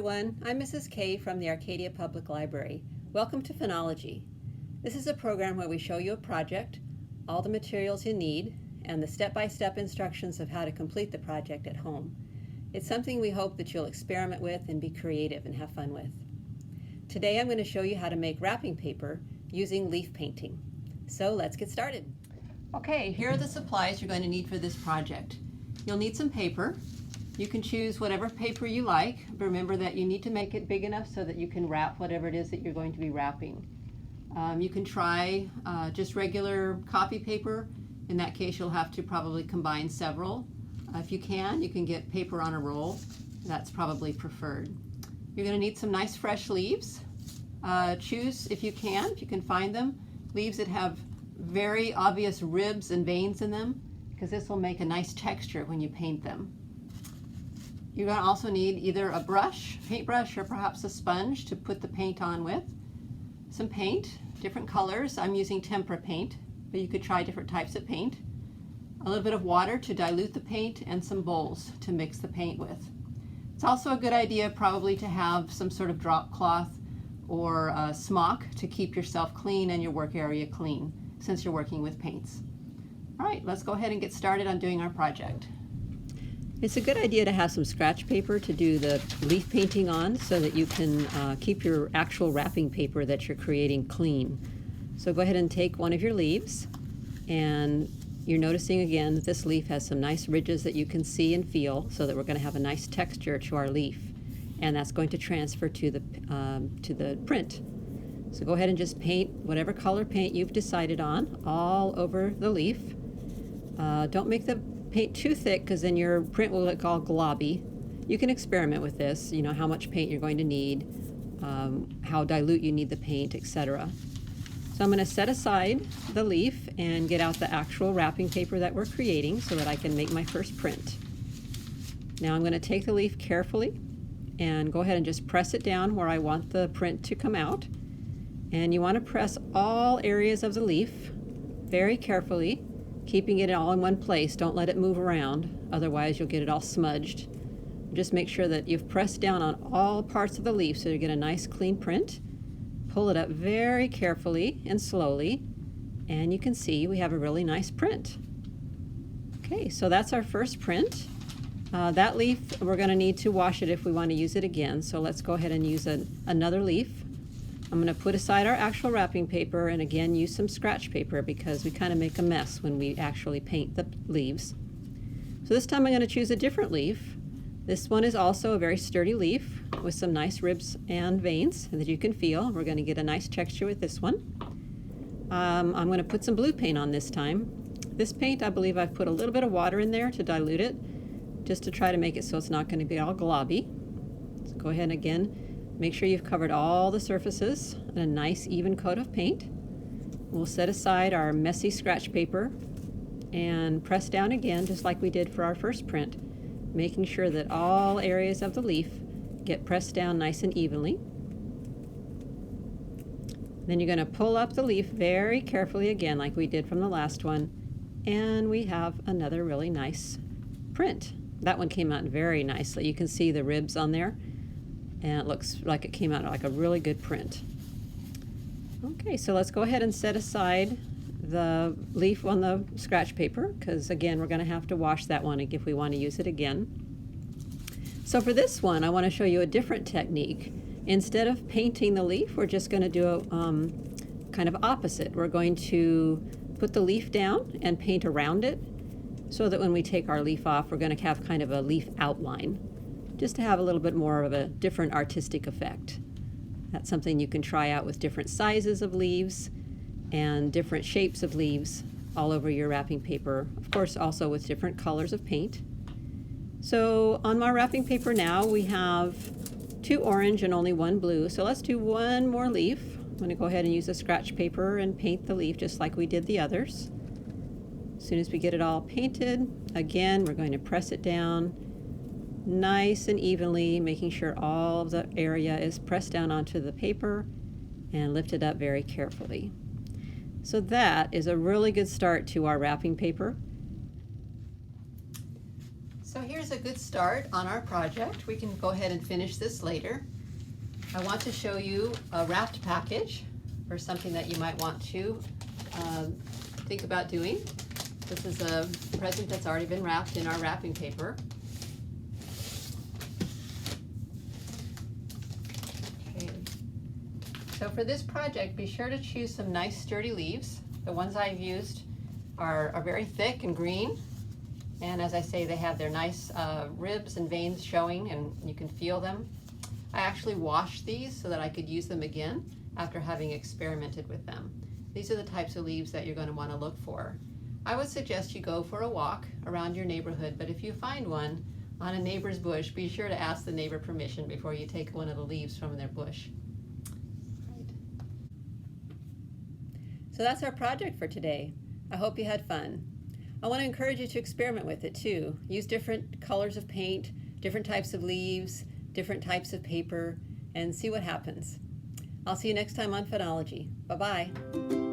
everyone. I'm Mrs. K from the Arcadia Public Library. Welcome to Funology. This is a program where we show you a project, all the materials you need, and the step-by-step instructions of how to complete the project at home. It's something we hope that you'll experiment with and be creative and have fun with. Today I'm going to show you how to make wrapping paper using leaf painting. So let's get started. Okay, here are the supplies you're going to need for this project. You'll need some paper. You can choose whatever paper you like, but remember that you need to make it big enough so that you can wrap whatever it is that you're going to be wrapping. You can try just regular copy paper. In that case, you'll have to probably combine several. If you can get paper on a roll. That's probably preferred. You're going to need some nice fresh leaves. Choose, if you can find them, leaves that have very obvious ribs and veins in them, because this will make a nice texture when you paint them. You're going to also need either a brush, paintbrush, or perhaps a sponge to put the paint on with. Some paint, different colors. I'm using tempera paint, but you could try different types of paint. A little bit of water to dilute the paint, and some bowls to mix the paint with. It's also a good idea probably to have some sort of drop cloth or a smock to keep yourself clean and your work area clean, since you're working with paints. All right, let's go ahead and get started on doing our project. It's a good idea to have some scratch paper to do the leaf painting on so that you can keep your actual wrapping paper that you're creating clean. So go ahead and take one of your leaves, and you're noticing again that this leaf has some nice ridges that you can see and feel, so that we're going to have a nice texture to our leaf, and that's going to transfer to the print. So go ahead and just paint whatever color paint you've decided on all over the leaf. Don't make the paint too thick, because then your print will look all globby. You can experiment with this, you know, how much paint you're going to need, how dilute you need the paint, etc. So I'm going to set aside the leaf and get out the actual wrapping paper that we're creating so that I can make my first print. Now I'm going to take the leaf carefully and go ahead and just press it down where I want the print to come out. And you want to press all areas of the leaf very carefully, keeping it all in one place. Don't let it move around, otherwise you'll get it all smudged. Just make sure that you've pressed down on all parts of the leaf so you get a nice clean print. Pull it up very carefully and slowly, and you can see we have a really nice print. Okay, so that's our first print. That leaf, we're going to need to wash it if we want to use it again, so let's go ahead and use another leaf. I'm going to put aside our actual wrapping paper and again use some scratch paper, because we kind of make a mess when we actually paint the leaves. So this time I'm going to choose a different leaf. This one is also a very sturdy leaf with some nice ribs and veins that you can feel. We're going to get a nice texture with this one. I'm going to put some blue paint on this time. This paint, I believe I've put a little bit of water in there to dilute it, just to try to make it so it's not going to be all globby. So go ahead and again, make sure you've covered all the surfaces in a nice even coat of paint. We'll set aside our messy scratch paper and press down again, just like we did for our first print, making sure that all areas of the leaf get pressed down nice and evenly. Then you're going to pull up the leaf very carefully again, like we did from the last one, and we have another really nice print. That one came out very nicely. You can see the ribs on there, and it looks like it came out like a really good print. Okay, so let's go ahead and set aside the leaf on the scratch paper, because again we're going to have to wash that one if we want to use it again. So for this one I want to show you a different technique. Instead of painting the leaf, we're just going to do a kind of opposite. We're going to put the leaf down and paint around it, so that when we take our leaf off we're going to have kind of a leaf outline, just to have a little bit more of a different artistic effect. That's something you can try out with different sizes of leaves and different shapes of leaves all over your wrapping paper, of course also with different colors of paint. So on my wrapping paper now we have 2 orange and only 1 blue, so let's do one more leaf. I'm going to go ahead and use a scratch paper and paint the leaf just like we did the others. As soon as we get it all painted, again we're going to press it down nice and evenly, making sure all of the area is pressed down onto the paper, and lift it up very carefully. So that is a really good start to our wrapping paper. So here's a good start on our project. We can go ahead and finish this later. I want to show you a wrapped package or something that you might want to think about doing. This is a present that's already been wrapped in our wrapping paper. Okay. So for this project, be sure to choose some nice sturdy leaves. The ones I've used are very thick and green. And as I say, they have their nice ribs and veins showing, and you can feel them. I actually washed these so that I could use them again after having experimented with them. These are the types of leaves that you're going to want to look for. I would suggest you go for a walk around your neighborhood, but if you find one on a neighbor's bush, be sure to ask the neighbor permission before you take one of the leaves from their bush. Right. So that's our project for today. I hope you had fun. I want to encourage you to experiment with it too. Use different colors of paint, different types of leaves, different types of paper, and see what happens. I'll see you next time on Funology. Bye-bye.